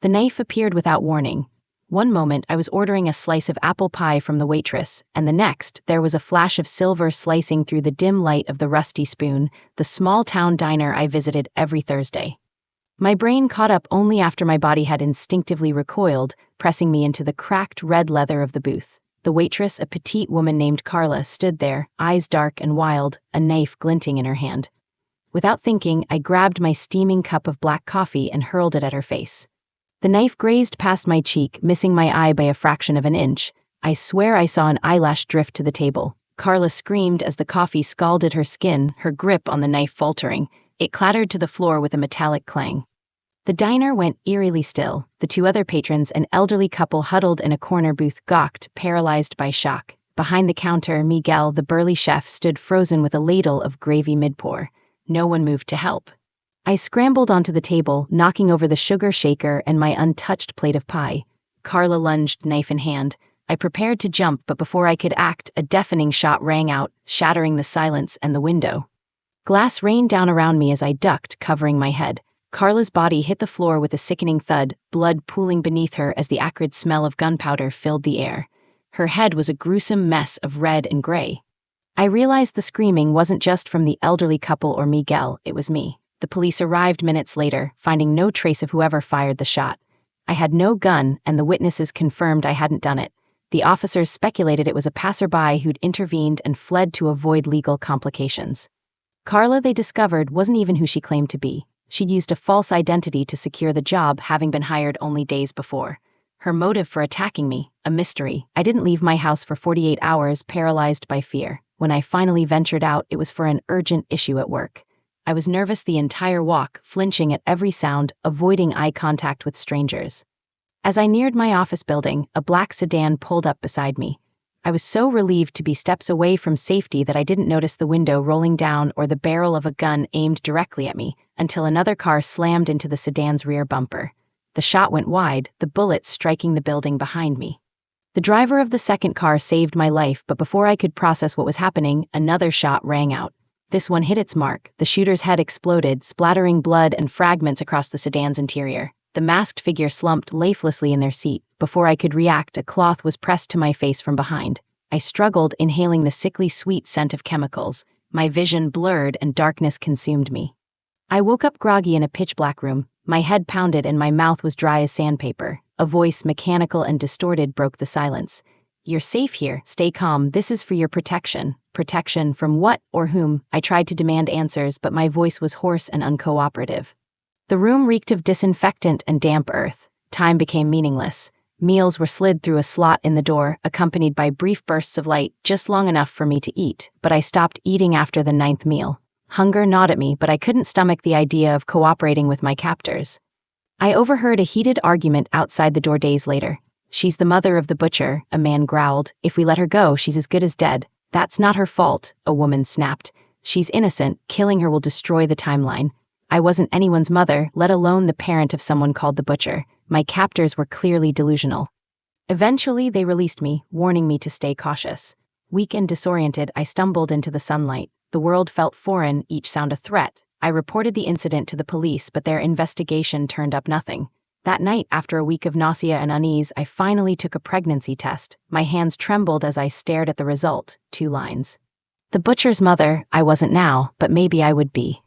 The knife appeared without warning. One moment I was ordering a slice of apple pie from the waitress, and the next there was a flash of silver slicing through the dim light of the Rusty Spoon, the small-town diner I visited every Thursday. My brain caught up only after my body had instinctively recoiled, pressing me into the cracked red leather of the booth. The waitress, a petite woman named Carla, stood there, eyes dark and wild, a knife glinting in her hand. Without thinking, I grabbed my steaming cup of black coffee and hurled it at her face. The knife grazed past my cheek, missing my eye by a fraction of an inch. I swear I saw an eyelash drift to the table. Carla screamed as the coffee scalded her skin, her grip on the knife faltering. It clattered to the floor with a metallic clang. The diner went eerily still. The two other patrons, an elderly couple huddled in a corner booth, gawked, paralyzed by shock. Behind the counter, Miguel, the burly chef, stood frozen with a ladle of gravy mid-pour. No one moved to help. I scrambled onto the table, knocking over the sugar shaker and my untouched plate of pie. Carla lunged, knife in hand. I prepared to jump, but before I could act, a deafening shot rang out, shattering the silence and the window. Glass rained down around me as I ducked, covering my head. Carla's body hit the floor with a sickening thud, blood pooling beneath her as the acrid smell of gunpowder filled the air. Her head was a gruesome mess of red and gray. I realized the screaming wasn't just from the elderly couple or Miguel, it was me. The police arrived minutes later, finding no trace of whoever fired the shot. I had no gun, and the witnesses confirmed I hadn't done it. The officers speculated it was a passerby who'd intervened and fled to avoid legal complications. Carla, they discovered, wasn't even who she claimed to be. She'd used a false identity to secure the job, having been hired only days before. Her motive for attacking me, a mystery. I didn't leave my house for 48 hours, paralyzed by fear. When I finally ventured out, it was for an urgent issue at work. I was nervous the entire walk, flinching at every sound, avoiding eye contact with strangers. As I neared my office building, a black sedan pulled up beside me. I was so relieved to be steps away from safety that I didn't notice the window rolling down or the barrel of a gun aimed directly at me, until another car slammed into the sedan's rear bumper. The shot went wide, the bullet striking the building behind me. The driver of the second car saved my life, but before I could process what was happening, another shot rang out. This one hit its mark. The shooter's head exploded, splattering blood and fragments across the sedan's interior. The masked figure slumped lifelessly in their seat. Before I could react, a cloth was pressed to my face from behind. I struggled, inhaling the sickly sweet scent of chemicals. My vision blurred and darkness consumed me. I woke up groggy in a pitch-black room. My head pounded and my mouth was dry as sandpaper. A voice, mechanical and distorted, broke the silence. "You're safe here. Stay calm. This is for your protection." Protection from what or whom? I tried to demand answers, but my voice was hoarse and uncooperative. The room reeked of disinfectant and damp earth. Time became meaningless. Meals were slid through a slot in the door, accompanied by brief bursts of light, just long enough for me to eat, but I stopped eating after the 9th meal. Hunger gnawed at me, but I couldn't stomach the idea of cooperating with my captors. I overheard a heated argument outside the door days later. "She's the mother of the butcher," a man growled. "If we let her go, she's as good as dead." "That's not her fault," a woman snapped. "She's innocent. Killing her will destroy the timeline." I wasn't anyone's mother, let alone the parent of someone called the butcher. My captors were clearly delusional. Eventually, they released me, warning me to stay cautious. Weak and disoriented, I stumbled into the sunlight. The world felt foreign, each sound a threat. I reported the incident to the police, but their investigation turned up nothing. That night, after a week of nausea and unease, I finally took a pregnancy test. My hands trembled as I stared at the result. 2 lines. The butcher's mother, I wasn't now, but maybe I would be.